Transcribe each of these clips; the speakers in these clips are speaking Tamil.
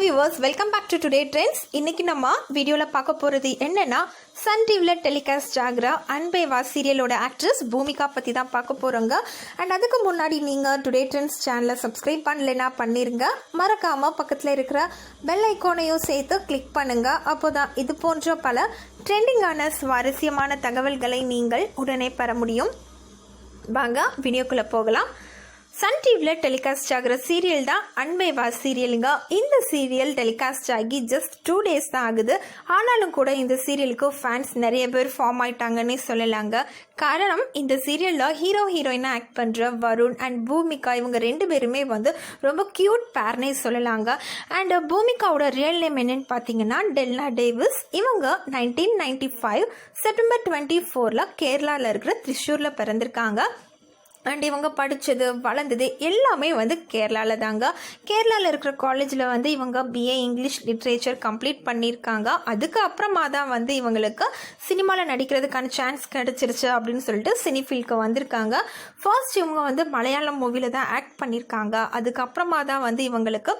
viewers, welcome back to Today Trends. இன்னைக்கு நம்ம வீடியோல பார்க்க போறது என்னன்னா சன் டிவில டெலிகாஸ்ட் ஆகிற அன்பே வா சீரியலோட ஆக்ட்ரஸ் பூமிகா பத்தி தான் பார்க்க போறோங்க. அண்ட் அதுக்கு முன்னாடி நீங்க டுடே ட்ரெண்ட்ஸ் சேனலை சப்ஸ்கிரைப் பண்ணலைன்னா பண்ணிருங்க. மறக்காம பக்கத்துல இருக்கிற பெல் ஐகானையும் சேர்த்து கிளிக் பண்ணுங்க. அப்போதான் இது போன்ற பல ட்ரெண்டிங்கான சுவாரஸ்யமான தகவல்களை நீங்கள் உடனே பெற முடியும். வாங்க வீடியோக்குள்ள போகலாம். சன் டிவியில் டெலிகாஸ்ட் ஆகிற சீரியல் தான் அன்பே வா சீரியலுங்க. இந்த சீரியல் டெலிகாஸ்ட் ஆகி ஜஸ்ட் 2 days தான் ஆகுது. ஆனாலும் கூட இந்த சீரியலுக்கு ஃபேன்ஸ் நிறைய பேர் ஃபார்ம் ஆயிட்டாங்கன்னு சொல்லலாங்க. காரணம், இந்த சீரியலில் ஹீரோயினாக ஆக்ட் பண்ணுற வருண் அண்ட் பூமிகா இவங்க 2 பேருமே ரொம்ப க்யூட் பேர்னே சொல்லலாங்க. அண்ட் பூமிகாவோட ரியல் நேம் என்னன்னு பார்த்தீங்கன்னா டெல்னா டேவிஸ். இவங்க 1995 செப்டம்பர் 24 கேரளாவில் இருக்கிற திரிஷூரில் பிறந்திருக்காங்க. அண்ட் இவங்க படித்தது வளர்ந்தது எல்லாமே கேரளாவில் தாங்க. கேரளாவில் இருக்கிற காலேஜில் இவங்க பிஏ இங்கிலீஷ் லிட்ரேச்சர் கம்ப்ளீட் பண்ணியிருக்காங்க. அதுக்கப்புறமா தான் இவங்களுக்கு சினிமாவில் நடிக்கிறதுக்கான சான்ஸ் கிடச்சிருச்சு அப்படின்னு சொல்லிட்டு சினி ஃபீல்டுக்கு வந்திருக்காங்க. ஃபர்ஸ்ட் இவங்க மலையாளம் மூவியில் தான் ஆக்ட் பண்ணியிருக்காங்க. அதுக்கப்புறமா தான் இவங்களுக்கு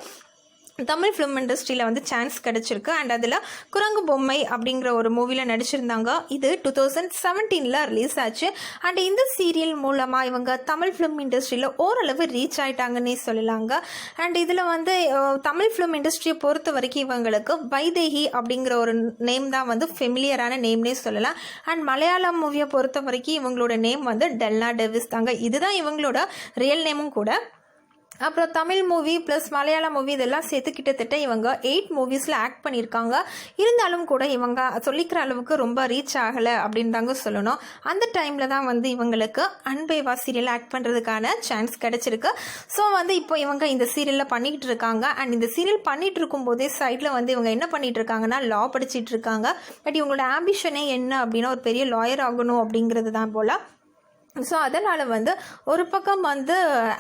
தமிழ் ஃபிலிம் இண்டஸ்ட்ரியில் சான்ஸ் கிடச்சிருக்கு. அண்ட் அதில் குரங்கு பொம்மை அப்படிங்கிற ஒரு மூவியில் நடிச்சிருந்தாங்க. இது 2017 ரிலீஸ் ஆச்சு. அண்ட் இந்த சீரியல் மூலமாக இவங்க தமிழ் ஃபிலிம் இண்டஸ்ட்ரியில் ஓரளவு ரீச் ஆகிட்டாங்கன்னே சொல்லலாங்க. அண்ட் இதில் தமிழ் ஃபிலிம் இண்டஸ்ட்ரியை பொறுத்த வரைக்கும் இவங்களுக்கு வைதேகி அப்படிங்கிற ஒரு நேம் தான் ஃபெமிலியரான நேம்னே சொல்லலாம். அண்ட் மலையாளம் மூவியை பொறுத்த வரைக்கும் இவங்களோட நேம் டெல்னா டேவிஸ் தாங்க. இதுதான் இவங்களோட ரியல் நேமும் கூட. அப்புறம் Tamil movie plus Malayalam movie இதெல்லாம் சேர்த்து கிட்டத்தட்ட இவங்க 8 மூவிஸில் ஆக்ட் பண்ணியிருக்காங்க. இருந்தாலும் கூட இவங்க சொல்லிக்கிற அளவுக்கு ரொம்ப ரீச் ஆகலை அப்படின்னு தாங்க சொல்லணும். அந்த டைமில் தான் இவங்களுக்கு அன்பே வா சீரியல் ஆக்ட் பண்ணுறதுக்கான சான்ஸ் கிடச்சிருக்கு. ஸோ இப்போ இவங்க இந்த சீரியலில் பண்ணிக்கிட்டு இருக்காங்க. அண்ட் இந்த சீரியல் பண்ணிகிட்டு இருக்கும்போதே சைடில் இவங்க என்ன பண்ணிகிட்டு இருக்காங்கன்னா லா படிச்சுட்டு இருக்காங்க. பட் இவங்களோட ஆம்பிஷனே என்ன அப்படின்னா ஒரு பெரிய லாயர் ஆகணும் அப்படிங்கிறது தான் போல். ஸோ அதனால் ஒரு பக்கம்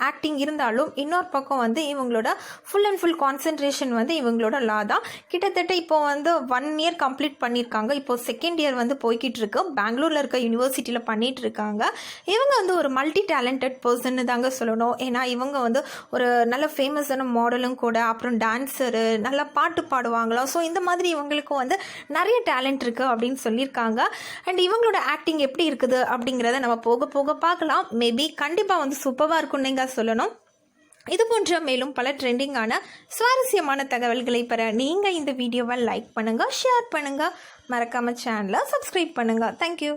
ஆக்டிங் இருந்தாலும் இன்னொரு பக்கம் இவங்களோட ஃபுல் அண்ட் ஃபுல் கான்சென்ட்ரேஷன் இவங்களோட லா தான். கிட்டத்தட்ட இப்போ 1 year கம்ப்ளீட் பண்ணியிருக்காங்க. இப்போ 2nd year போய்கிட்டு இருக்கு. பெங்களூரில் இருக்க யூனிவர்சிட்டியில் பண்ணிகிட்டு இருக்காங்க. இவங்க ஒரு மல்டி டேலண்டட் பர்சன்னு தாங்க சொல்லணும். ஏன்னா இவங்க ஒரு நல்ல ஃபேமஸான மாடலும் கூட, அப்புறம் டான்ஸரு, நல்லா பாட்டு பாடுவாங்களா. ஸோ இந்த மாதிரி இவங்களுக்கு நிறைய டேலண்ட் இருக்குது அப்படின்னு சொல்லியிருக்காங்க. அண்ட் இவங்களோட ஆக்டிங் எப்படி இருக்குது அப்படிங்கிறத நம்ம போக போக பார்க்கலாம். மேபி கண்டிப்பாக சூப்பராக இருக்குன்னு சொல்லணும். இது போன்ற மேலும் பல ட்ரெண்டிங்கான சுவாரஸ்யமான தகவல்களை பெற நீங்கள் இந்த வீடியோவை லைக் பண்ணுங்கள், ஷேர் பண்ணுங்கள், மறக்காம சேனலை சப்ஸ்கிரைப் பண்ணுங்கள். தேங்க்யூ.